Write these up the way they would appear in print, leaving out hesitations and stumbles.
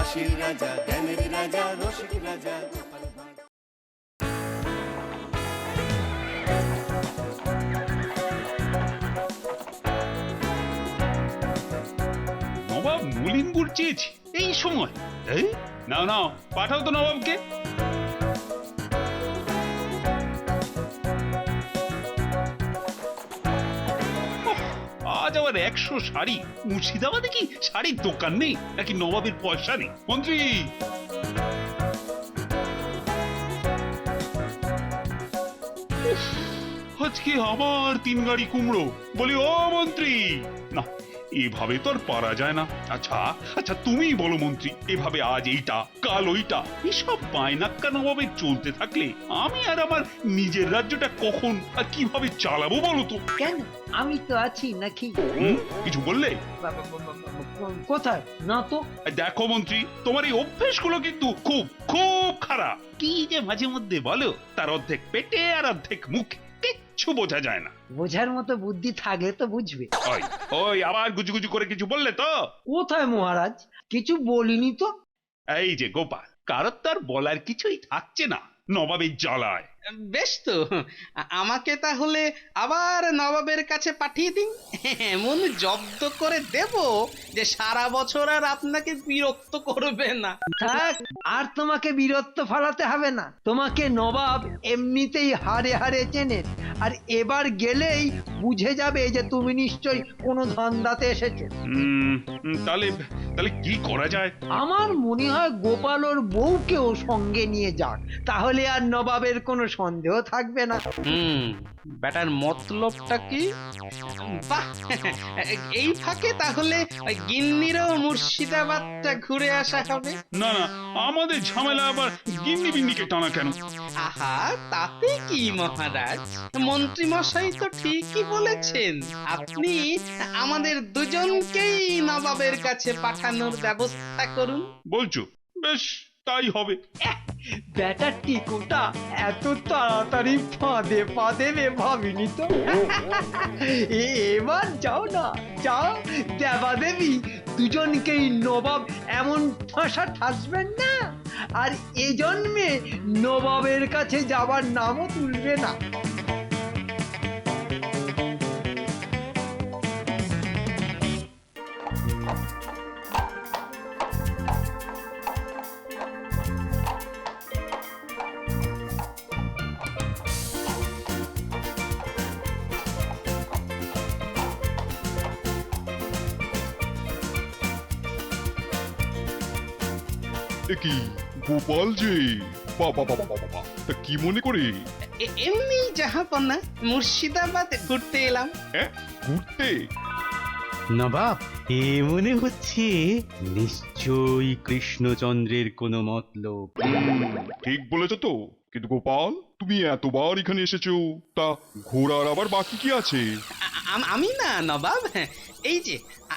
হাসির রাজা, জ্ঞানের রাজা, রসিক রাজা গোপাল ভাঁড়। নবাব মলিন গুড় চেয়েছি এই সময়? এই না না, পাঠাও তো নবাবকে। আজ আবার 100 শাড়ি। মুর্শিদাবাদে কি শাড়ির দোকান নেই নাকি নবাবের পয়সা নেই? মন্ত্রী, আজকে আবার 3 গাড়ি কুমড়ো। বলি ও মন্ত্রী, না এভাবে তো আর পারা যায় না। আচ্ছা আচ্ছা, তুমি বলো মন্ত্রী, এভাবে আজ এইটা কাল ওইটা এসব বায়নাক্কা নবাবের চলতে থাকলে আমি আর আমার নিজের রাজ্যটা কখন আর কিভাবে চালাবো বলো তো? কেন, আমি তো আছি নাকি? কিছু বললে? কোথায় না তো? দেখো মন্ত্রী, তোমার এই অভ্যেসগুলো কিন্তু খুব খুব খারাপ। কি যে মাঝে মধ্যে বলো, তার অর্ধেক পেটে আর অর্ধেক মুখে, কিচ্ছু বোঝা যায় না। বোঝার মতো বুদ্ধি থাকলে তো বুঝবে। ওই ওই আবার গুজুগুজু করে কিছু বললে তো? কোথায় মহারাজ, কিছু বলিনি তো। এই যে গোপাল, কারোর তার বলার কিছুই থাকছে না নবাবের জ্বালায়। বেশ তো, আমাকে তাহলে আবার নবাবের কাছে পাঠিয়ে দিন। এমন জব্দ করে দেব যে সারা বছর আর আপনাকে বিরক্ত করবে না। থাক, আর তোমাকে বীরত্ব ফলাতে হবে না। তোমাকে নবাব এমনিতেই হারে হারে চেনেন, আর এবার গেলেই বুঝে যাবে যে তুমি নিশ্চয়ই কোনো ধান্দাতে এসেছো। তাহলে তাহলে কি করা যায়? আমার মনে হয় গোপাল ওর বউকেও সঙ্গে নিয়ে যাক, তাহলে আর নবাবের কোনো সন্দেহ থাকবে না। ব্যাটার মতলবটা কি? বাহ, এই ফাঁকে তাহলে ওই গিন্নিরও মুর্শিদাবাদটা ঘুরে আসা হবে। না না, আমাদের ঝামেলা আবার গিন্নি বিন্নিকে টানা কেন? আহা, তাতে কি মহারাজ, মন্ত্রী মশাই তো ঠিকই বলেছেন। আপনি আমাদের দুজনকেই নবাবের কাছে পাঠানোর ব্যবস্থা করুন। বলছো? বেশ, তাই হবে। ব্যাটার টিকুটা এত তাড়াতাড়ি ফাঁদে পা দেবে ভাবিনি তো। এবার যাও না, যাও, দেবা দেবী দুজনকেই নবাব এমন ঠাসা ঠাসবেন না, আর এ জন্মে নবাবের কাছে যাবার নামও তুলবে না। কি গোপাল যে, বাবা বাবা বাবা, তা কি মনে করে? এমনি জাহাপনা, মুর্শিদাবাদ ঘুরতে এলাম। হ্যাঁ, ঘুরতে? নবাব, এ মনে হচ্ছে নিশ্চয়ই কৃষ্ণচন্দ্রের কোনো মতলব। ঠিক বলেছো তো, কিন্তু গোপাল তুমি এতবার এখানে এসেছো, তা ঘোরার আবার বাকি কি আছে? আমি না নবাব, এই যে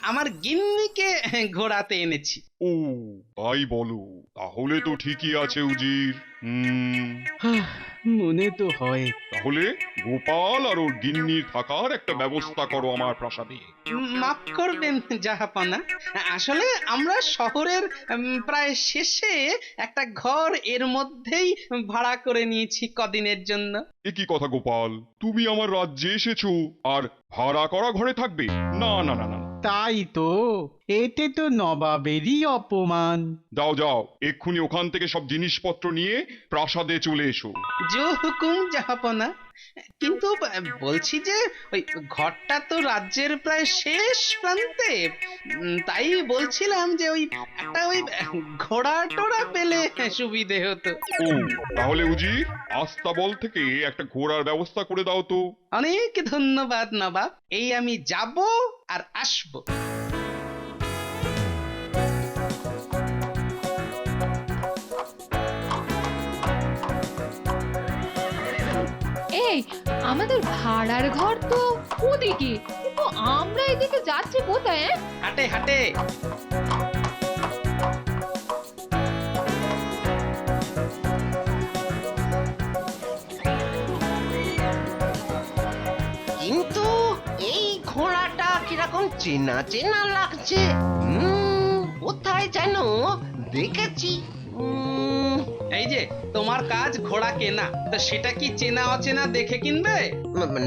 আমার গিন্নিকে ঘোরাতে এনেছি। ও তাই বলো, তাহলে তো ঠিকই আছে উজির। মনে তো হয়। তাহলে গোপাল আর ওর গিন্নির থাকার একটা ব্যবস্থা করো আমার প্রাসাদে। মাফ করবেন জাহাপনা, আসলে আমরা শহরের প্রায় শেষে একটা ঘর এর মধ্যেই ভাড়া করে নিয়েছি কদিনের জন্য। এ কি কথা গোপাল, তুমি আমার রাজ্যে এসেছো আর ভাড়া করা ঘরে থাকবে? না না না না, তাই তো, এতে তো নবাবেরই অপমান। যাও যাও, এক্ষুনি ওখান থেকে সব জিনিসপত্র নিয়ে প্রাসাদে চলে এসো। জো হুকুম জাহাপনা, কিন্তু বলছি যে ওই ঘরটা তো রাজ্যের প্রায় শেষ প্রান্তে, তাই বলছিলাম যে ওই একটা ওই ঘোড়া টোড়া পেলে সুবিধে হতো। ও তাহলে উজির, আস্তাবল থেকে একটা ঘোড়ার ব্যবস্থা করে দাও তো। অনেক ধন্যবাদ নবাব, এই আমি যাব আর আসবো। এই, আমাদের ভাড়ার ঘর তো ওদিকে, কিন্তু আমরা এদিকে যাচ্ছি কোথায়? হাটে হাটে। কিন্তু এই ঘোড়াটা কিরকম চেনা চেনা লাগছে। কোথায় যেন দেখেছি। এই যে তোমার কাজ ঘোড়া কেনা, তা সেটা কি চেনা অচেনা দেখে কিনবে?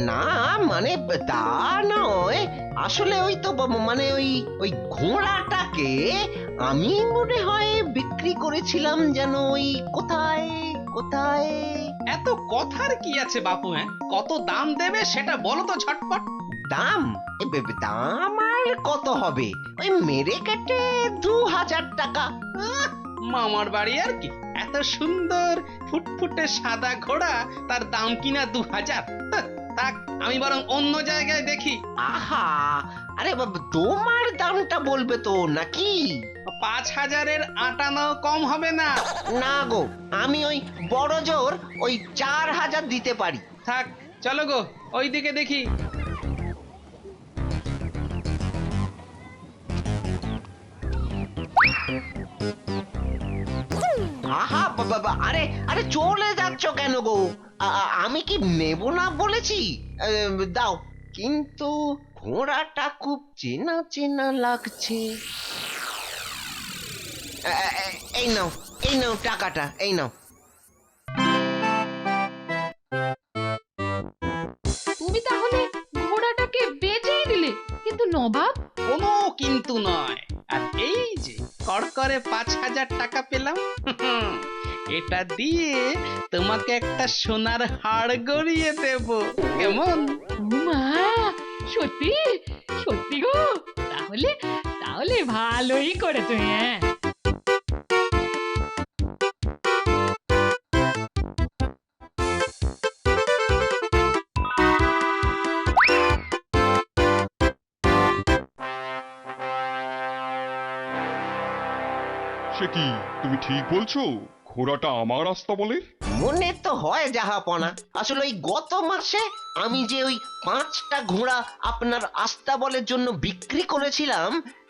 না মানে তা নয়, আসলে ওই তো মানে ওই ঘোড়াটাকে আমি মনে হয় বিক্রি করেছিলাম যেন ওই কোথায় কোথায়। এত কথার কি আছে বাপু? কত দাম দেবে সেটা বলো তো ঝটপট। দাম দাম আর কত হবে, ওই মেরে কেটে 2000 টাকা। মামার বাড়ি আর কি, এত সুন্দর ফুটফুটে সাদা ঘোড়া, তার দাম কিনা 2000? থাক, আমি বরং অন্য জায়গায় দেখি। আহা, আরে বাবা তোমার দামটা বলবে তো নাকি? 5000-এর আটানাও কম হবে না? না গো, আমি ওই বড় জোর ওই 4000 দিতে পারি। থাক, চলো গো ওইদিকে দেখি। আহা বাবা, আরে আরে চলে যাচ্ছ কেন গো? আমি কি নেব না বলেছি? দাও, কিন্তু ঘোড়াটা খুব চেনা চেনা লাগছে। এই নাও, এই নাও টাকাটা, এই নাও। তুমি তাহলে ঘোড়াটাকে বেচেই দিলে, কিন্তু নবাব? কোনো কিন্তু নয়। আর এই যে কড়কড়ে 5000 টাকা পেলাম, এটা দিয়ে তোমাকে একটা সোনার হাড় গড়িয়ে দেব, কেমন? মা, সত্যি সত্যি গো? তাহলে তাহলে ভালোই করেছো। হ্যাঁ, সে কি, তুমি ঠিক বলছো? ঘোড়াটা আমার আস্তাবলের? মনে তো হয় জাহাপনা, আসলে ওই গত মাসে আমি যে ওই 5টা ঘোড়া আপনার আস্তাবলের জন্য বিক্রি করেছিলাম,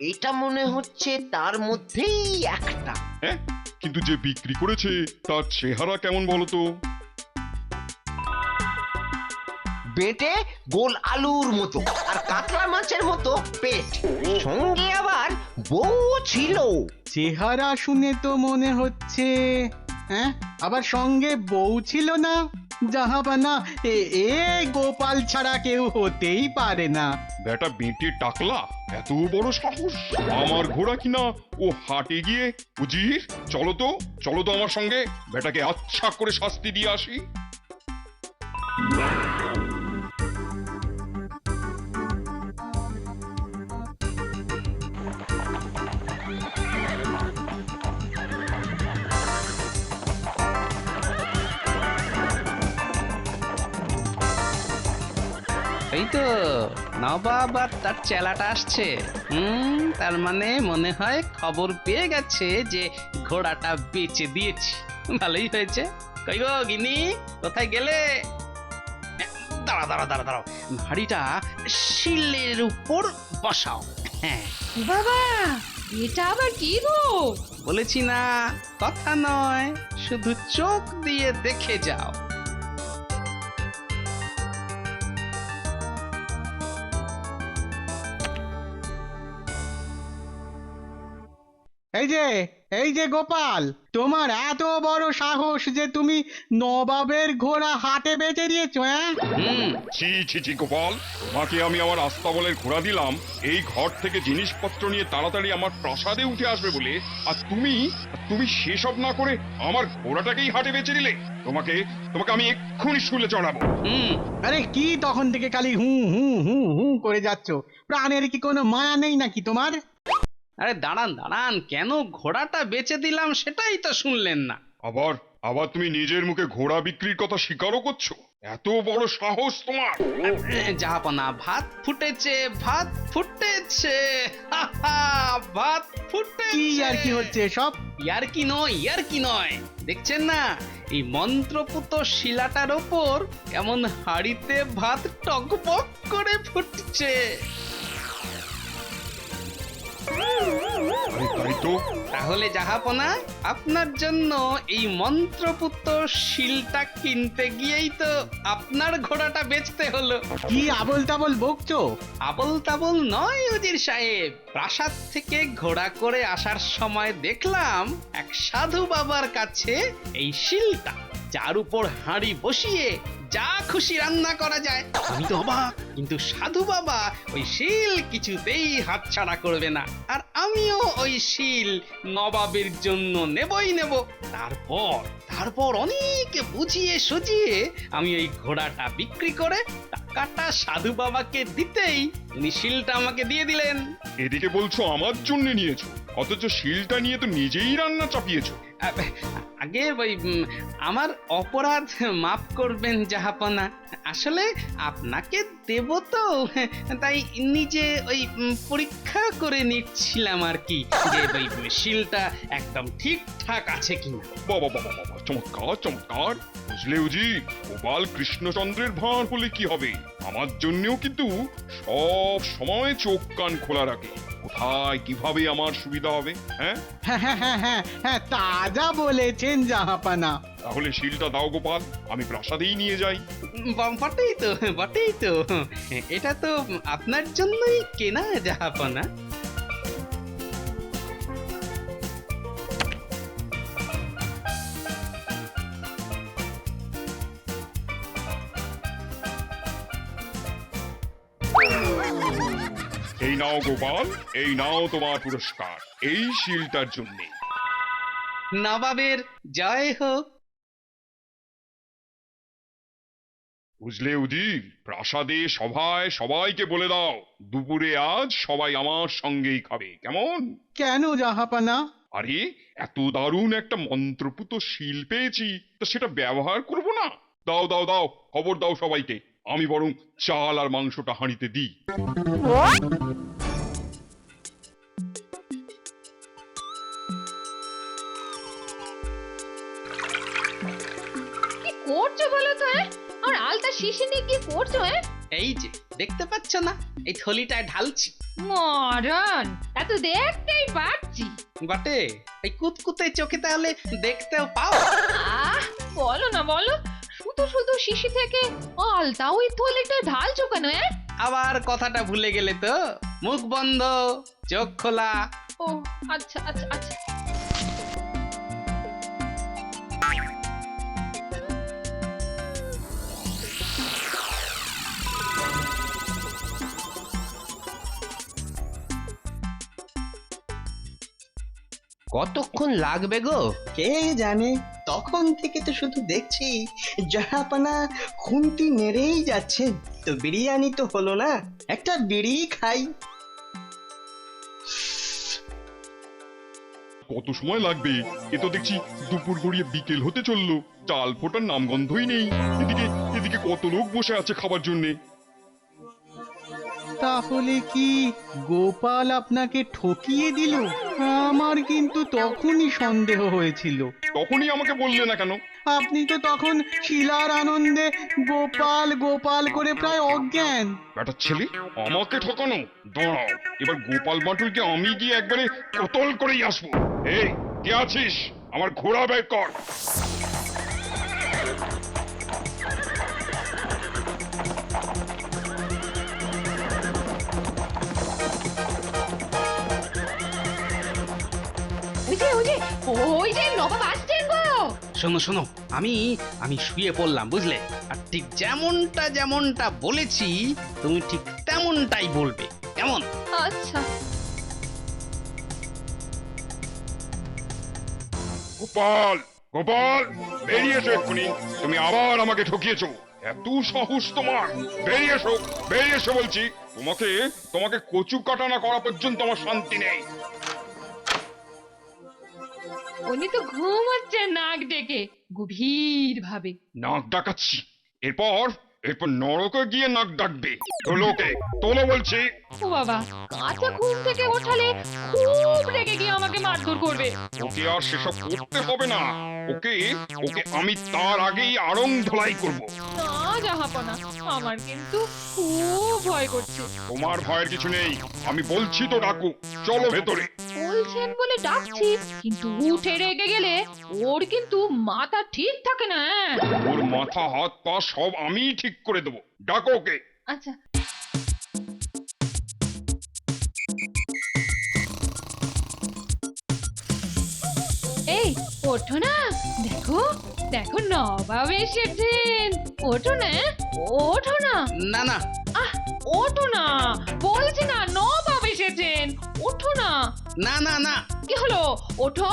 এটা মনে হচ্ছে তার মধ্যেই একটা। হ্যাঁ, কিন্তু যে বিক্রি করেছে তার চেহারা কেমন বলো তো? বেটে গোল আলুর মতো, আর কাতলা মাছের মতো পেট, সঙ্গে আবার বউ ছিল। চেহারা শুনে তো মনে হচ্ছে, হ্যাঁ, আবার সঙ্গে বউ ছিল না? জাহাপানা, এ এ গোপাল ছাড়া কেউ হতেই পারে না। বেটা বেঁটে টাকলা, এত বড় সাহস! আমার ঘোড়া কিনা ও হাটে গিয়ে। উজির, চলো তো আমার সঙ্গে, বেটাকে আচ্ছা করে শাস্তি দিয়ে আসি। এই তো নবাব আর তার চেলাটা আসছে। তার মানে মনে হয় খবর পেয়ে গেছে যে ঘোড়াটা বেচে দিয়েছি। ভালোই হয়েছে। কই গো গিনি, কোথায় গেলে? দাঁড়া দাঁড়া দাঁড়া দাঁড়াও, হাড়িটা শিলের উপর বসাও। হ্যাঁ, বাবা, এটা আবার কি গো? বলেছি না, কথা নয়, শুধু চোখ দিয়ে দেখে যাও। এই যে গোপাল, তোমার এত বড় সাহস যে তুমি নবাবের ঘোড়া হাটে বেচে দিয়েছো? হ্যাঁ, ছি ছি ছি গোপাল, তোমাকে আমি আমার আস্তাবলের ঘোড়া দিলাম এই ঘর থেকে জিনিসপত্র নিয়ে তাড়াতাড়ি আমার প্রাসাদে উঠে আসবে বলে, আর তুমি সেসব না করে আমার ঘোড়াটাকেই হাটে বেচে দিলে। তোমাকে আমি এক্ষুনি শুলে চড়াবো। আরে কি তখন থেকে খালি হু হু হু হু করে যাচ্ছ? প্রাণের কি কোনো মায়া নেই নাকি তোমার? আরে দাঁড়ান দাঁড়ান, কেন ঘোড়াটা বেচে দিলাম সেটাই তো শুনলেন না। আবার তুমি নিজের মুখে ঘোড়া বিক্রির কথা স্বীকারও করছো? এত বড় সাহস তোমার! জাহাপনা, ভাত ফুটেছে, ভাত ফুটেছে, ভাত ফুটেছে। কি আর কি হচ্ছে সব? ইয়ার কি নয়, দেখছেন না এই মন্ত্রপুত শিলাটার ওপর কেমন হাড়িতে ভাত টকবক করে ফুটছে। আরে তাই তো। তাহলে জাহাপনা আপনার জন্য এই মন্ত্রপুত্র শিলটা কিনতে গিয়েই তো আপনার ঘোড়াটা বেচতে হলো। কি আবল তাবল বকছো? আবল তাবল নয় উজির সাহেব, প্রাসাদ থেকে ঘোড়া করে আসার সময় দেখলাম এক সাধু বাবার কাছে এই শিলটা, যার উপর হাঁড়ি বসিয়ে যা খুশি রান্না করা যায়। আমি তো অবাক, কিন্তু সাধু বাবা ওই শিল কিছুতেই হাতছাড়া করবে না, আর আমিও ওই শিল নবাবের জন্য নেবই নেব। তারপর অনেক বুঝিয়ে সুঝিয়ে আমি ওই ঘোড়াটা বিক্রি করে টাকাটা সাধু বাবাকে দিতেই উনি শিলটা আমাকে দিয়ে দিলেন। এদিকে বলছো আমার জন্য নিয়েছো, অথচ শিলটা নিয়ে তো নিজেই রান্না চাপিয়েছো। আগে ওই আমার অপরাধ মাফ করবেন জাহাপনা। আসলে আপনাকে দেব তো, তাই নিজে ওই পরীক্ষা করে নিচ্ছিলাম আর কি, যে ওই শিলটা একদম ঠিকঠাক আছে কিনা। বাবা বাবা বাবা, চমৎকার চমৎকার। বুঝলে উজি, গোপাল কৃষ্ণচন্দ্রের ভাঁড় হলে কি হবে, আমার জন্যও কিন্তু সব সময় চোখ কান খোলা রাখে, কোথায় কিভাবে আমার সুবিধা হবে। হ্যাঁ হ্যাঁ হ্যাঁ হ্যাঁ হ্যাঁ হ্যাঁ, তাজা বলেছেন জাহাপানা। তাহলে শিলটা দাও গোপাল, আমি প্রাসাদেই নিয়ে যাই। বটেই তো, বটেই তো, এটা তো আপনার জন্যই কেনা জাহাপনা। এই নাও গোপাল, এই নাও তোমার পুরস্কার, এই শিলটার জন্যে। নবাবের জয় হোক। বুঝলে উজির, প্রাসাদে সভায় সবাইকে বলে দাও দুপুরে আজ সবাই আমার সঙ্গেই খাবে, কেমন? কেন জাহাপানা? আরে এত দারুণ একটা মন্ত্রপুত শিল পেয়েছি, তা সেটা ব্যবহার করব না? দাও দাও দাও, খবর দাও সবাইকে, আমি বরং চাল আর মাংসটা হাঁড়িতে দিই। কি করছো বলো তো? আর আলতা শিশি নিয়ে কি করছো? এই যে দেখতে পাচ্ছ না, এই থলিটায় ঢালছি। মরণ, তা তো দেখতেই পাচ্ছি। বটে, এই কুতকুতে চোখে তাহলে দেখতেও পাও। আহ, বলো না বলো, শুধু শুধু শিশি থেকে আলতা ওই থলিটা ঢালছো কেন? আবার কথাটা ভুলে গেলে তো, মুখ বন্ধ চোখ খোলা। ও আচ্ছা আচ্ছা আচ্ছা। কতক্ষণ লাগবে গো? কে জানে, তখন থেকে তো শুধু দেখছি জাহাপানা খুন্তি নেড়েই যাচ্ছে। তো বিরিয়ানি তো হলো না, একটা বিড়ি খাই। কত সময় লাগবে? এ তো দেখছি দুপুর গড়িয়ে বিকেল হতে চললো, চাল ফোটার নামগন্ধই নেই। এদিকে এদিকে কত লোক বসে আছে খাবার জন্যে। তাহলে কি গোপাল আপনাকে ঠকিয়ে দিল? আমার কিন্তু তখনই সন্দেহ হয়েছিল। তখনই আমাকে বললে না কেন? আপনি তো তখন শিলার আনন্দে গোপাল গোপাল করে প্রায় অজ্ঞান। বেটার ছেলে, আমাকে ঠকানো? দাঁড়াও, এবার গোপাল বাটুলকে আমি গিয়ে একবারে কতল করেই আসবো। এই কে আছিস, আমার ঘোড়া বের কর। ওই যে নবাব আসছেন গো। শোনো শোনো, আমি শুয়ে পড়লাম বুঝলে, আর ঠিক যেমনটা বলেছি তুমি ঠিক তেমনটাই বলবে, কেমন? আচ্ছা। গোপাল, গোপাল, বেরিয়ে এসো এক্ষুনি, তুমি আবার আমাকে ঠকিয়েছো। এত সাহস তোমার? বেরিয়ে এসো, বেরিয়ে এসো বলছি। তোমাকে কচু কাটানা করা পর্যন্ত আমার শান্তি নেই। উনি তো ঘুমাচ্ছেন নাক ডেকে গভীর ভাবে। নাক ডাকাচ্ছি, এরপর এরপর নরকে গিয়ে নাক ডাকবে। তোলোকে তোলো বলছি। ও বাবা, কাঁচা ঘুম থেকে ওঠালে খুব রেগে গিয়ে আমাকে মারধর করবে। ওকে আর সেসব করতে হবে না। ওকে ওকে আমি তার আগেই আড়ং ধলাই করব। না জাহাপনা, আমার কিন্তু খুব ভয় করছে। তোমার ভয়ের কিছু নেই, আমি বলছি তো ডাকু। চলো ভেতরে। বলছেন বলে ডাকছি, কিন্তু উঠে রেগে গেলে ওর কিন্তু মাথা ঠিক থাকে না। ওর মাথা হাত পা সব আমিই ঠিক করে দেবো। ডাকো ওকে। আচ্ছা, এই ওঠো না, দেখো দেখো নবাব এসেছেন। ওঠো না, ওঠো না। না না, আহ, ওঠো না বলছি না, নবাব এসেছেন, ওঠো না। না না না, কি হলো? ওঠো,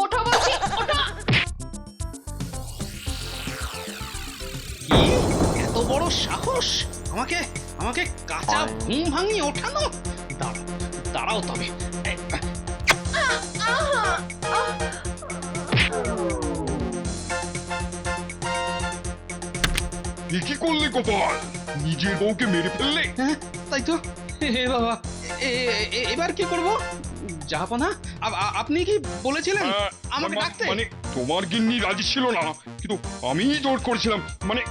ওঠো বলছি, ওঠো। কি এত বড় সাহস! আমাকে আমাকে কাঁচা ঘুম ভাঙিয়ে ওঠানো! দাঁড়াও তবে। কি করলে গোপাল? নিজের বউকে মেরে ফেললে? হ্যাঁ, তাই তো। হে বাবা, এবার কি করব? জাহাপনা, আপনি কি বলেছিলেন আমাকে ডাকতে? মানে তোমার গিন্নি রাজি ছিল না, কিন্তু আমিই জোর করেছিলাম। মানে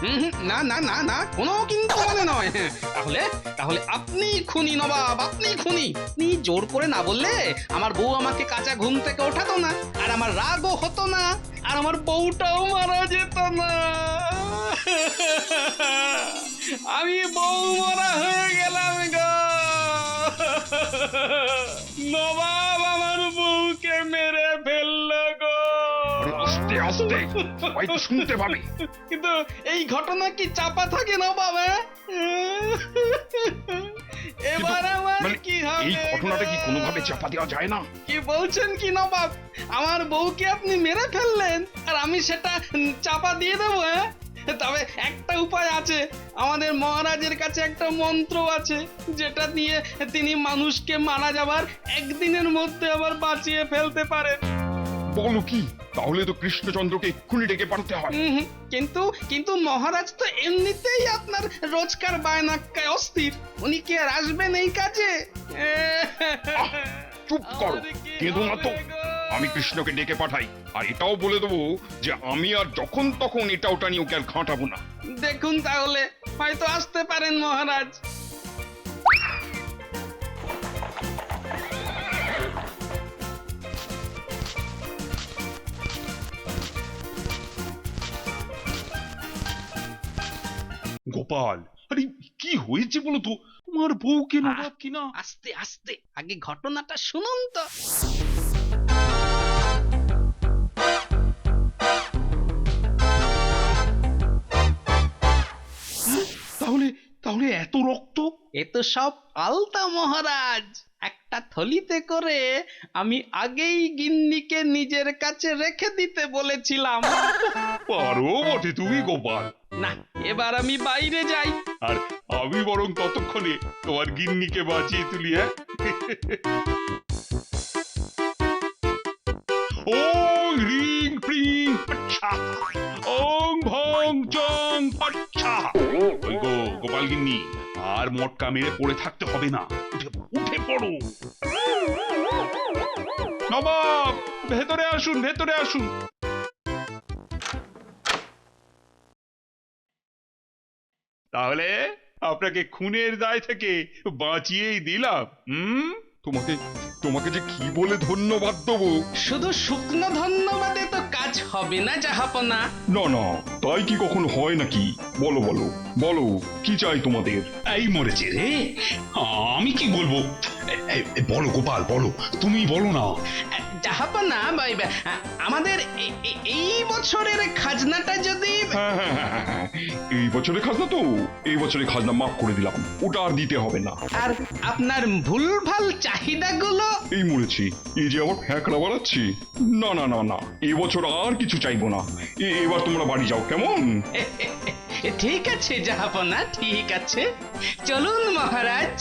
না না না না, কোনো কিন্তু মানে নয়। তাহলে তাহলে আপনি খুনি নবাব, আপনি খুনি। আপনি জোর করে না বললে আমার বউ আমাকে কাঁচা ঘুম থেকে ওঠাতো না, আর আমার রাগও হতো না, আর আমার বউটাও মারা যেত না। আমি বউ মরা হয়ে গেলাম গো। নবাব আমার বউকে মেরে ফেললো গো। আস্তে আস্তে, সবাই তো শুনতে পাবে। কিন্তু এই ঘটনা কি চাপা থাকে না বাবা? এবার আমার মানে কি হবে? এই ঘটনাটা কি কোনোভাবে চাপা দেওয়া যায় না? কি বলছেন কি নবাব? আমার বউকে আপনি মেরে ফেললেন আর আমি সেটা চাপা দিয়ে দেবো? তবে একটা উপায় আছে, আমাদের মহারাজের কাছে একটা মন্ত্র আছে, যেটা দিয়ে তিনি মানুষকে মারা যাবার একদিনের মধ্যে আবার বাঁচিয়ে ফেলতে পারেন। বলো কি? তাহলে তো কৃষ্ণচন্দ্রকে এক্ষুনি ডেকে পাঠাতে হয়। কিন্তু কিন্তু মহারাজ তো এমনিতেই আপনার রোজকার বায়নাক্কায় অস্থির, উনি কি আর আসবেন এই কাজে? চুপ করো, কেঁদো না তো। আমি কৃষ্ণকে ডেকে পাঠাই, আর এটাও বলে দেবো যে আমি আর যখন তখন এটা ওটা নিয়ে ওকে আর ঘাঁটাবো না। দেখুন তাহলে, হয়তো আসতে পারেন মহারাজ। গোপাল, আরে কি হয়েছে বলো তো? তোমার বউকে নবাব কিনা? আস্তে আস্তে, আগে ঘটনাটা শুনুন তো। তাহলে তাহলে এত রক্ত? এ তো সব আলতা মহারাজ। একটা থলিতে করে আমি আগেই গিন্নিকে নিজের কাছে রেখে দিতে বলেছিলাম। পারো বটে তুমি গোপাল। না, এবার আমি বাইরে যাই। আর আমি বরং ততক্ষণে তোমার গিন্নিকে বাঁচিয়ে তুলি। হ্যাঁ, ওং হ্রিং ফ্রিং পাচ্ছা, ওং ভং চং পাচ্ছা। ওই গো গোপাল গিন্নি, আর মটকা মেরে পড়ে থাকতে হবে না, উঠে পড়ো। নবাব, ভেতরে আসুন, ভেতরে আসুন। তাহলে আপনাকে খুনের দায় থেকে বাঁচিয়েই দিলাম। তোমাকে তোমাকে যে কি বলে ধন্যবাদ দেবো। শুধু শুকনো ধন্যবাদে তো কাজ হবে না জাহাপনা। না না, তাই কি কখনো হয় নাকি? বলো বলো বলো, কি চাই তোমাদের? এই মরেছে রে, আমি কি বলবো? বলো গোপাল, বলো, তুমি বলো না। জাহাপনা, আমাদের এই বছরের খাজনাটা যদি... হ্যাঁ হ্যাঁ হ্যাঁ হ্যাঁ হ্যাঁ, এই বছরে খাজনা তো, এই বছরে খাজনা মাফ করে দিলাম, ওটা আর দিতে হবে না। আর আপনার ভুলভাল চাহিদাগুলো... এই মরেছি, এই যে আমার ফ্যাঁকড়া বাড়াচ্ছি। না না না না, এবছর আর কিছু চাইবো না। এবার তোমরা বাড়ি যাও, কেমন? ঠিক আছে জাহাপনা, ঠিক আছে, চলুন মহারাজ।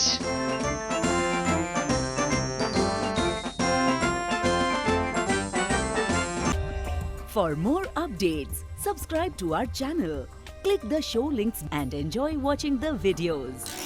For more updates, subscribe to our channel, Click the show links and enjoy watching the videos.